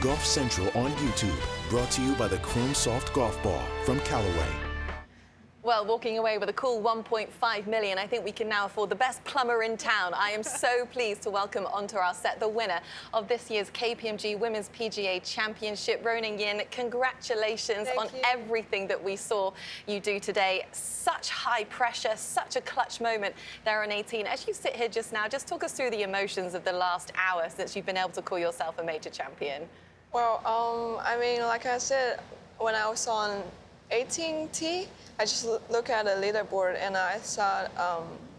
Golf Central on YouTube, brought to you by the Chrome Soft Golf Ball from Callaway. Well, walking away with a cool 1.5 million, I think we can now afford the best plumber in town. I am so pleased to welcome onto our set the winner of this year's KPMG Women's PGA Championship, Ruoning Yin. Congratulations on everything that we saw you do today. Such high pressure, such a clutch moment there on 18. As you sit here just now, just talk us through the emotions of the last hour since you've been able to call yourself a major champion. Well, I mean, like I said, when I was on 18T, I just looked at the leaderboard and I saw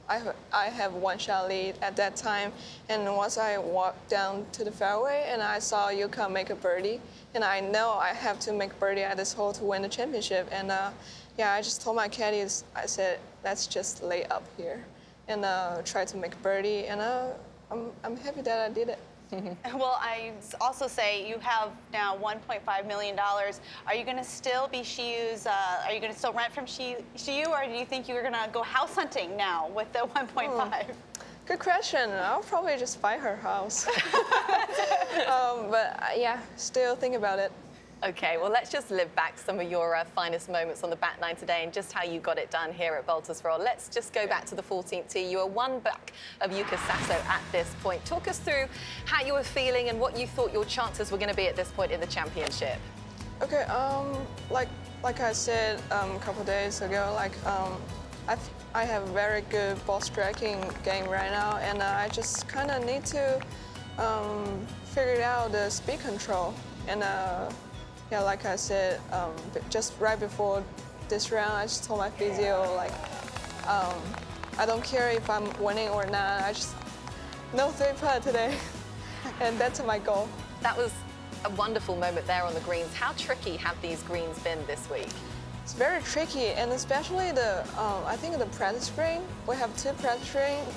I have one shot lead at that time. And once I walked down to the fairway and I saw Yuka make a birdie, and I know I have to make birdie at this hole to win the championship. And yeah, I just told my caddies, I said, let's just lay up here and try to make birdie. And I'm happy that I did it. Well, I also say you have now $1.5 million. Are you going to still be Shiyu's, are you going to still rent from Shiyu, or do you think you're going to go house hunting now with the 1.5? Good question. I'll probably just buy her house. But yeah, still think about it. Okay, well, let's just live back some of your finest moments on the back nine today and just how you got it done here at Baltusrol. Let's just go back to the 14th tee. You were one back of Yuka Sasso at this point. Talk us through how you were feeling and what you thought your chances were going to be at this point in the championship. Okay, like I said a couple days ago, like I have a very good ball striking game right now, and I just kind of need to figure out the speed control. And yeah, like I said, just right before this round, I just told my physio, like, I don't care if I'm winning or not. I just no three-putt today, and that's my goal. That was a wonderful moment there on the greens. How tricky have these greens been this week? It's very tricky, and especially I think the practice green. We have two practice greens.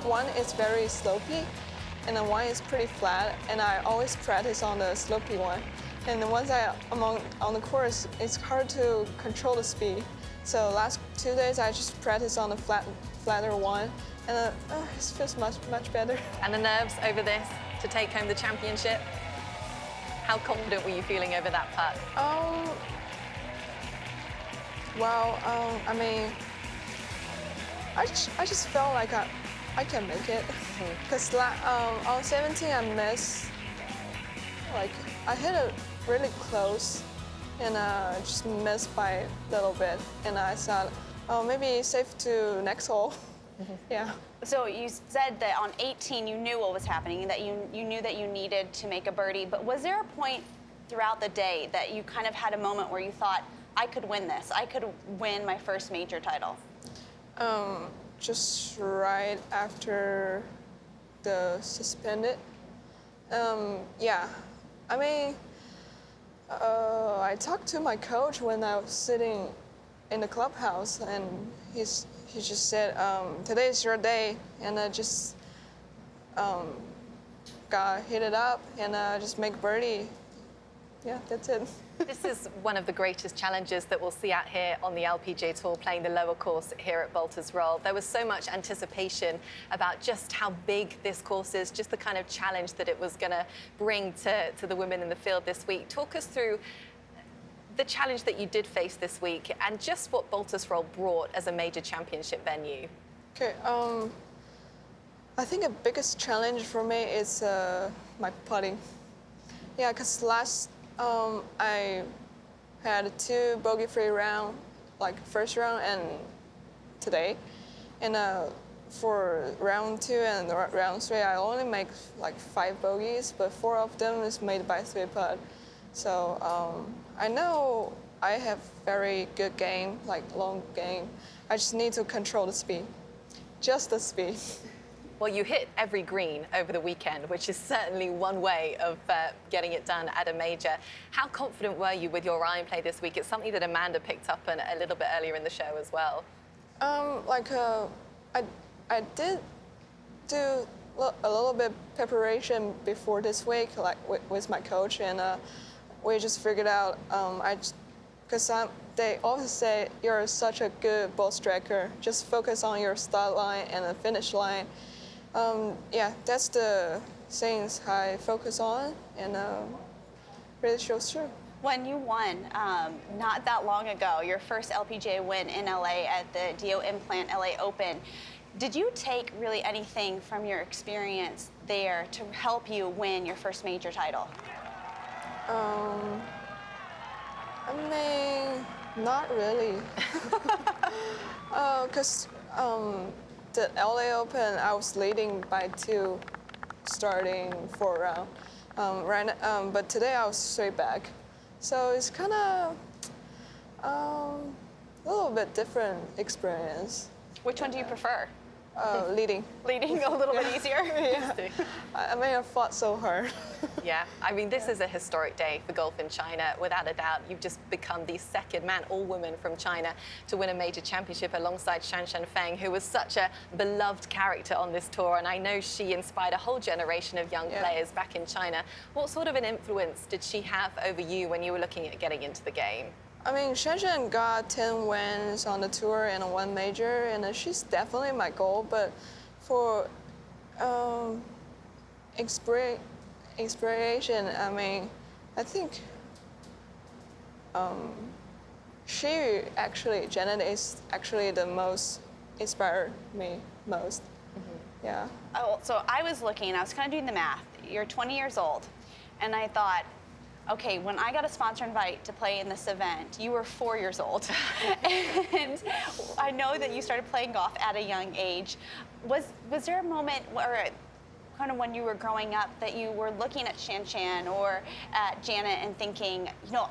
One is very slopey, and then one is pretty flat. And I always practice on the slopey one. And once I'm on the course, it's hard to control the speed. So last 2 days, I just practiced on the flatter one, and it feels much better. And the nerves over this to take home the championship? How confident were you feeling over that putt? Well, I mean, I just felt like I can make it. Because on 17, I missed. Like, I hit it really close, and just missed by a little bit. And I thought, oh, maybe safe to next hole. Yeah. So you said that on 18 you knew what was happening, that you knew that you needed to make a birdie. But was there a point throughout the day that you kind of had a moment where you thought, I could win this, I could win my first major title? Just right after the suspended. Yeah. I mean, I talked to my coach when I was sitting in the clubhouse, and he just said, today is your day, and I just got hit it up and just make birdie. Yeah, that's it. This is one of the greatest challenges that we'll see out here on the LPGA Tour, playing the lower course here at Baltusrol. There was so much anticipation about just how big this course is, just the kind of challenge that it was going to bring to the women in the field this week. Talk us through the challenge that you did face this week and just what Baltusrol brought as a major championship venue. Okay, I think the biggest challenge for me is my putting. Yeah, because I had 2 bogey-free rounds, like first round and today. And for round 2 and round 3, I only make like 5 bogeys, but 4 of them is made by 3-putt. So I know I have very good game, like long game. I just need to control the speed, just the speed. Well, you hit every green over the weekend, which is certainly one way of getting it done at a major. How confident were you with your iron play this week? It's something that Amanda picked up on a little bit earlier in the show as well. I did do a little bit preparation before this week, like with my coach, and we just figured out. Because they always say you're such a good ball striker. Just focus on your start line and the finish line. Yeah, that's the things I focus on, and really shows through. When you won not that long ago, your first LPGA win in LA at the DO Implant LA Open, did you take really anything from your experience there to help you win your first major title? I mean, not really. Because the LA Open, I was leading by 2 starting 4 round. But today I was straight back. So it's kind of a little bit different experience. Which one do you prefer? Leading. Leading a little bit easier? Yeah. I may have fought so hard. Yeah, I mean, this is a historic day for golf in China. Without a doubt, you've just become the second man, all woman from China, to win a major championship alongside Shan Feng, who was such a beloved character on this tour. And I know she inspired a whole generation of young players back in China. What sort of an influence did she have over you when you were looking at getting into the game? I mean, Shan got 10 wins on the tour and 1 major, and she's definitely my goal. But for inspiration, I mean, I think Janet is actually the most inspired me most. Yeah. Oh, so I was looking, I was kind of doing the math. You're 20 years old, and I thought, okay, when I got a sponsor invite to play in this event, you were 4 years old. And I know that you started playing golf at a young age. Was there a moment where, kind of when you were growing up, that you were looking at Shan or at Janet and thinking, you know,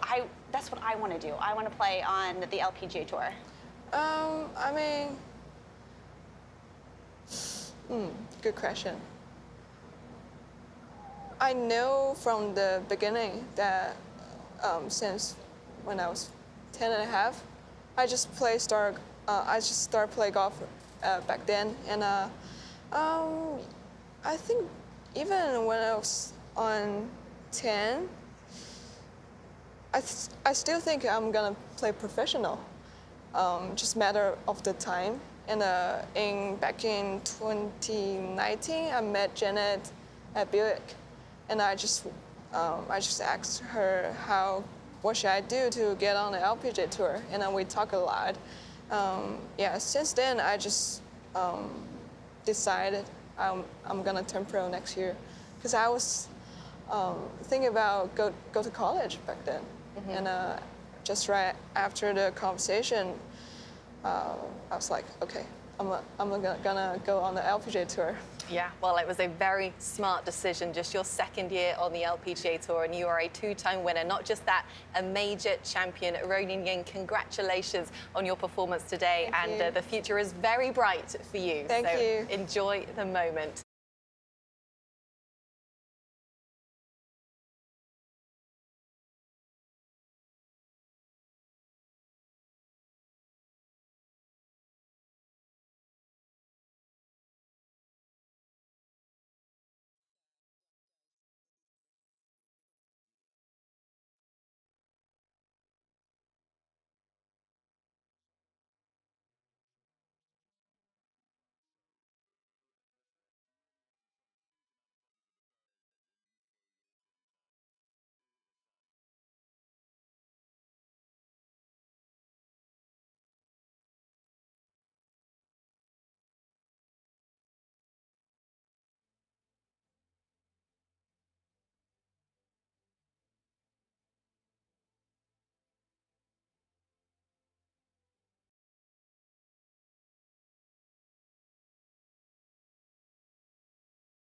that's what I want to do. I want to play on the LPGA Tour? I mean, good question. I know from the beginning that since when I was 10 and a half, I just started playing golf back then. And I think even when I was on 10, I still think I'm gonna play professional. Just matter of the time. And back in 2019, I met Janet at Buick. And I just asked her what should I do to get on the LPGA Tour, and then we talk a lot. Since then I just decided I'm gonna turn pro next year, because I was thinking about go to college back then, and just right after the conversation, I was like, okay, I'm gonna go on the LPGA Tour. Yeah, well, it was a very smart decision. Just your second year on the LPGA Tour, and you are a 2-time winner. Not just that, a major champion. Ruoning Yin, congratulations on your performance today. Thank you. The future is very bright for you. Thank you. Enjoy the moment.